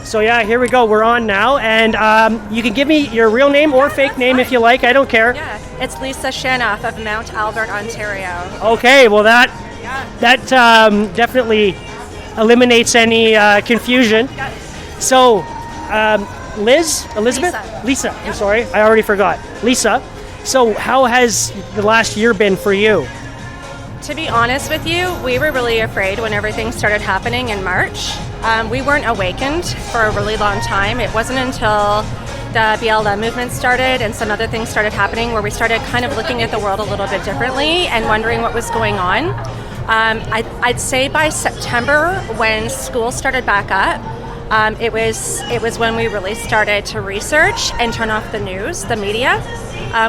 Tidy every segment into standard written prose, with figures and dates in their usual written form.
So yeah, here we go. We're on now, and you can give me your real name or fake name if you like. I don't care. Yeah, it's Lisa Shanoff of Mount Albert, Ontario. Okay, well that definitely eliminates any confusion. Yeah. So, Elizabeth? Lisa. I'm sorry, I already forgot. Lisa, so how has the last year been for you? To be honest with you, we were really afraid when everything started happening in March. We weren't awakened for a really long time. It wasn't until the BLM movement started and some other things started happening where we started kind of looking at the world a little bit differently and wondering what was going on. I'd say by September, when school started back up, it was when we really started to research and turn off the news, the media.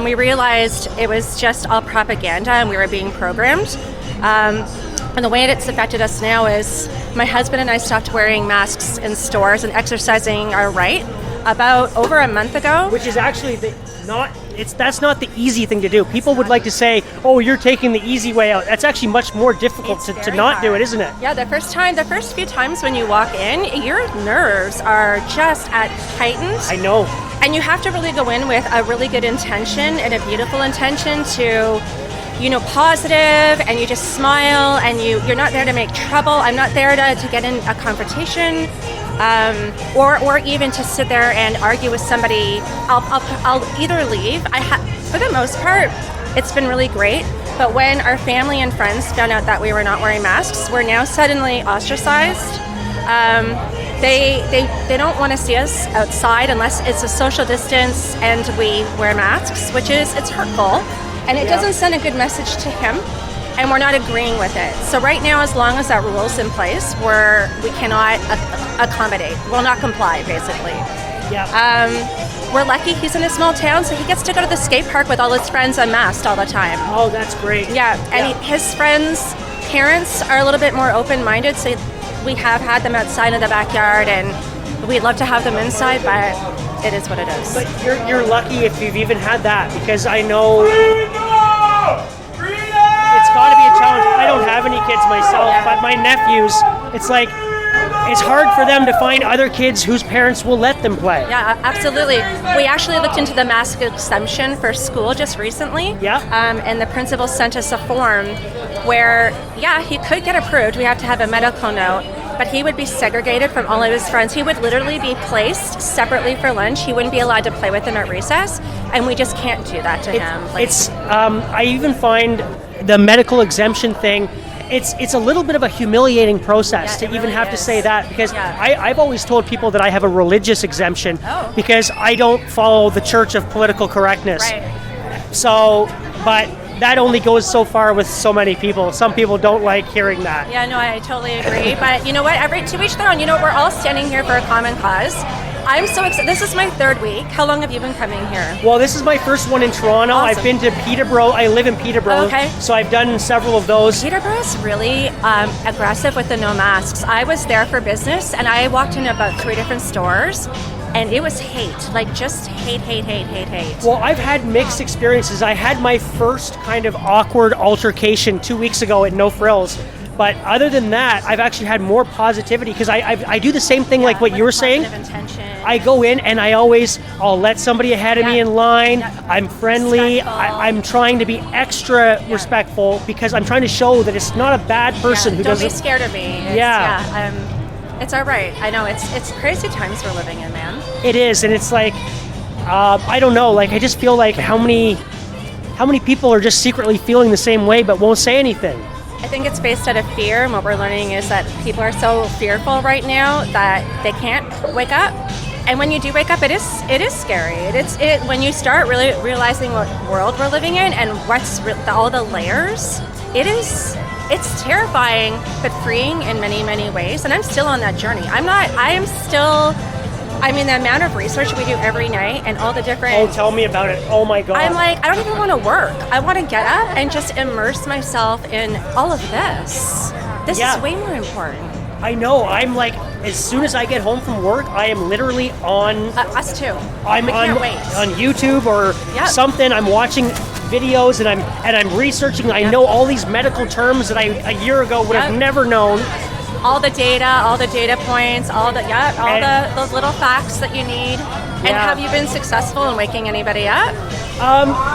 We realized it was just all propaganda and we were being programmed. And the way it's affected us now is my husband and I stopped wearing masks in stores and exercising our right about over a month ago. Which is actually that's not the easy thing to do. People would like to say, oh, you're taking the easy way out. That's actually much more difficult to not do it, isn't it? Yeah, the first few times when you walk in, your nerves are just at heightened. I know. And you have to really go in with a really good intention and a beautiful intention to, positive, and you just smile, and you're not there to make trouble. I'm not there to get in a confrontation, or even to sit there and argue with somebody. I'll either leave. For the most part, it's been really great. But when our family and friends found out that we were not wearing masks, we're now suddenly ostracized. They don't want to see us outside unless it's a social distance and we wear masks, it's hurtful, and it doesn't send a good message to him, and we're not agreeing with it. So right now, as long as that rule's in place, we cannot accommodate, will not comply, basically. Yeah. We're lucky he's in a small town, so he gets to go to the skate park with all his friends unmasked all the time. Oh, that's great. Yeah, and his friends' parents are a little bit more open-minded, so we have had them outside in the backyard, and we'd love to have them inside, but it is what it is. But you're lucky if you've even had that, because I know it's got to be a challenge. I don't have any kids myself, but my nephews, it's hard for them to find other kids whose parents will let them play. Yeah, absolutely. We actually looked into the mask exemption for school just recently. Yeah. And the principal sent us a form where, he could get approved. We have to have a medical note, but he would be segregated from all of his friends. He would literally be placed separately for lunch. He wouldn't be allowed to play with them at recess, and we just can't do that to him. I even find the medical exemption thing, it's a little bit of a humiliating process to even have to say that, because I've always told people that I have a religious exemption because I don't follow the church of political correctness. Right. So, but that only goes so far with so many people. Some people don't like hearing that. Yeah, no, I totally agree. But you know what? To each their own. We're all standing here for a common cause. I'm so excited. This is my third week. How long have you been coming here? Well, this is my first one in Toronto. Awesome. I've been to Peterborough. I live in Peterborough. Okay. So I've done several of those. Peterborough's really aggressive with the no masks. I was there for business, and I walked into about 3 different stores, and it was hate. Just hate. Well, I've had mixed experiences. I had my first kind of awkward altercation 2 weeks ago at No Frills. But other than that, I've actually had more positivity, because I do the same thing like what you were saying. Intention. I go in and I'll let somebody ahead of me in line. I'm friendly. I'm trying to be extra respectful, because I'm trying to show that it's not a bad person who doesn't. Don't be scared of me. It's all right. I know it's crazy times we're living in, man. It is, and it's I don't know. I just feel like how many people are just secretly feeling the same way but won't say anything. I think it's based out of fear, and what we're learning is that people are so fearful right now that they can't wake up. And when you do wake up, it is scary. When you start really realizing what world we're living in and what's all the layers, it's terrifying but freeing in many, many ways. And I'm still on that journey. The amount of research we do every night and all the different... Oh, tell me about it. Oh my God. I don't even want to work. I want to get up and just immerse myself in all of this. This is way more important. I know. I'm as soon as I get home from work, I am literally on... us too. We can't wait. On YouTube or something. I'm watching videos and I'm researching. I know all these medical terms that I a year ago would have never known. all the data points, those little facts that you need. And Yeah. have you been successful in waking anybody up?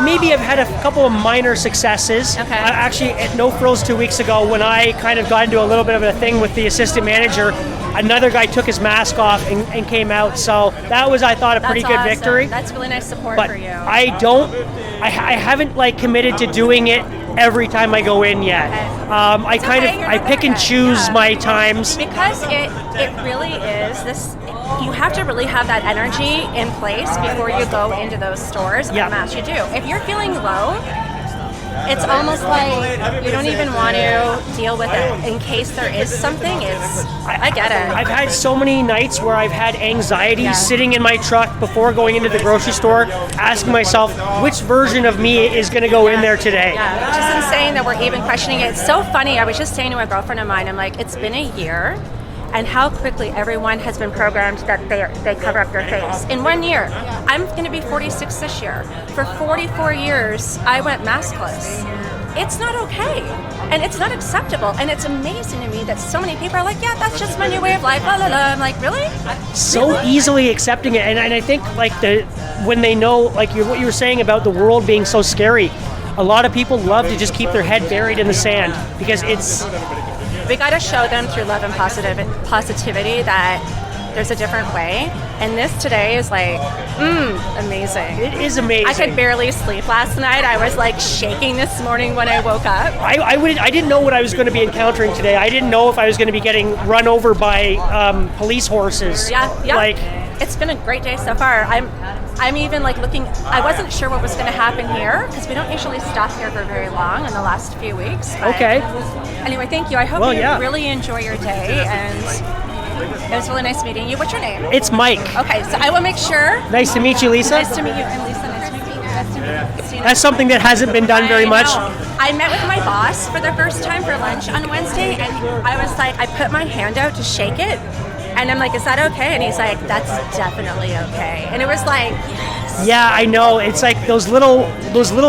Maybe I've had a couple of minor successes. Okay. Actually, at No Frills 2 weeks ago, when I kind of got into a little bit of a thing with the assistant manager, another guy took his mask off and came out. So that was, I thought, a pretty good awesome. victory. That's really nice support But for you. I haven't like committed to doing it every time I go in yet. I It's kind okay, of, you're I not pick there and yet. choose Yeah. my times. Because it really is this. You have to really have that energy in place before you go into those stores Yeah. and match. You do. If you're feeling low, it's almost like you don't even want to deal with it in case there is something. I get it. I've had so many nights where I've had anxiety Yeah. sitting in my truck before going into the grocery store, asking myself which version of me is going to go in there today. Yeah, which is insane that we're even questioning it. It's so funny. I was just saying to a girlfriend of mine, I'm like, it's been a year, and how quickly everyone has been programmed that they cover up their face. In 1 year, I'm going to be 46 this year. For 44 years, I went maskless. It's not okay, and it's not acceptable, and it's amazing to me that so many people are like, yeah, that's just my new way of life, la la la. I'm like, really? So easily accepting it, and I think like when they know, like what you were saying about the world being so scary, a lot of people love to just keep their head buried in the sand because it's. We got to show them through love and positivity that there's a different way. And this today is like, amazing. It is amazing. I could barely sleep last night. I was like shaking this morning when I woke up. I didn't know what I was going to be encountering today. I didn't know if I was going to be getting run over by police horses. Yeah. Like, It's been a great day so far. I'm even like looking. I wasn't sure what was going to happen here because we don't usually stop here for very long in the last few weeks. But okay. Anyway, thank you. I hope Well, you yeah. really enjoy your day, and it was really nice meeting you. What's your name? It's Mike. Okay, so I will make sure. Nice to meet you, Lisa. Nice to meet you, and Lisa. Nice to meet you. Nice to meet you. Christina. That's something that hasn't been done very I much. know. I met with my boss for the first time for lunch on Wednesday, and I was like, I put my hand out to shake it, and I'm like, is that okay? And he's like, that's definitely okay. And it was like, yes. Yeah, I know. It's like those little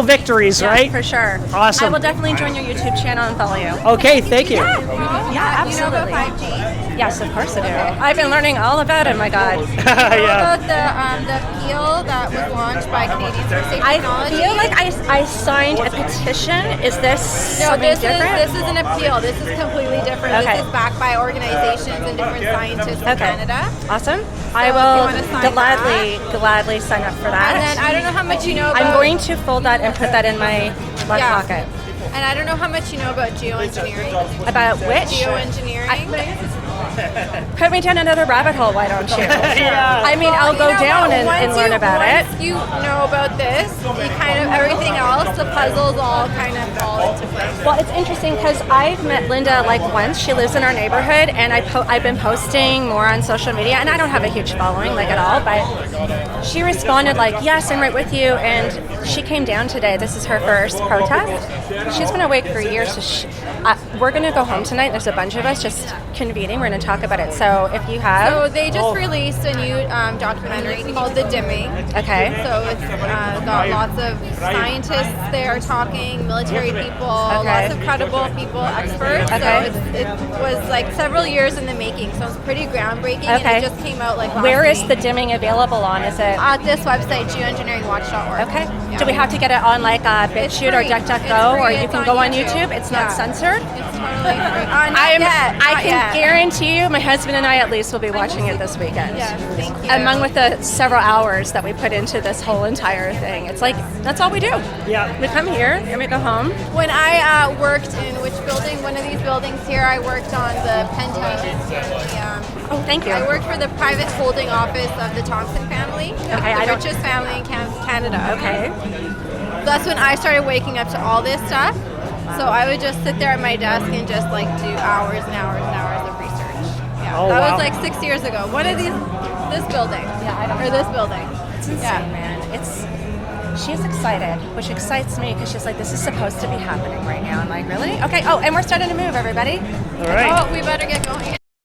victories, Yeah, right? for sure. Awesome. I will definitely join your YouTube channel and follow you. Okay, thank you. Yeah, absolutely. You know about 5G? Yes, of course I do. I've been learning all about it, my God. You know Yeah. about the appeal that was launched by Canadians for Safe I Technology? feel like I signed a petition. Is this No, something this different? is an appeal. This is completely different. Okay. This is backed by organizations and different scientists from Okay. Canada. Awesome. I if you will wanna sign gladly sign up for that. And then I don't know how much you know about. I'm going to fold that and put that in my left Yeah. pocket. And I don't know how much you know about geoengineering. About which? Geoengineering. Put me down another rabbit hole, why don't you? Yeah. I mean, I'll go down and learn about it. Once you know about this, you kind of everything else, the puzzles all kind of fall into place. Well, it's interesting because I've met Linda like once. She lives in our neighborhood, and I've been posting more on social media, and I don't have a huge following like at all, but she responded like, yes, I'm right with you, and she came down today. This is her first protest. She's been awake for years. So we're going to go home tonight. There's a bunch of us just convening. We're going to talk about it. So if you have... So they just released a new documentary called The Dimming. Okay. So it's got lots of scientists there talking, military people, Okay. lots of credible people, experts. Okay. So it was like several years in the making. So it's pretty groundbreaking, Okay. and it just came out like last Where is week. the dimming available on? Is it... At this website, geoengineeringwatch.org. Okay. Yeah. Do we have to get it on like It's BitChute or free. DuckDuckGo, It's or free. you It's can go on YouTube? It's not Yeah. censored. It's totally free. Not I yet. can guarantee you, my husband and I at least will be watching it this weekend. Yeah, thank you. Among with the several hours that we put into this whole entire thing, it's like that's all we do. Yeah. We come here and we go home. When I worked in which building? One of these buildings here. I worked on the penthouse. Oh, thank you. I worked for the private holding office of the Thompson family, I the don't- richest family in Canada. Okay. That's when I started waking up to all this stuff. So I would just sit there at my desk and just like do hours and hours and hours of research. Yeah, Oh, that wow. was like 6 years ago. One of these, this building. Yeah, or this building. It's insane, man. She's excited, which excites me because she's like, this is supposed to be happening right now. I'm like, really? Okay. Oh, and we're starting to move, everybody. All right. Oh, we better get going.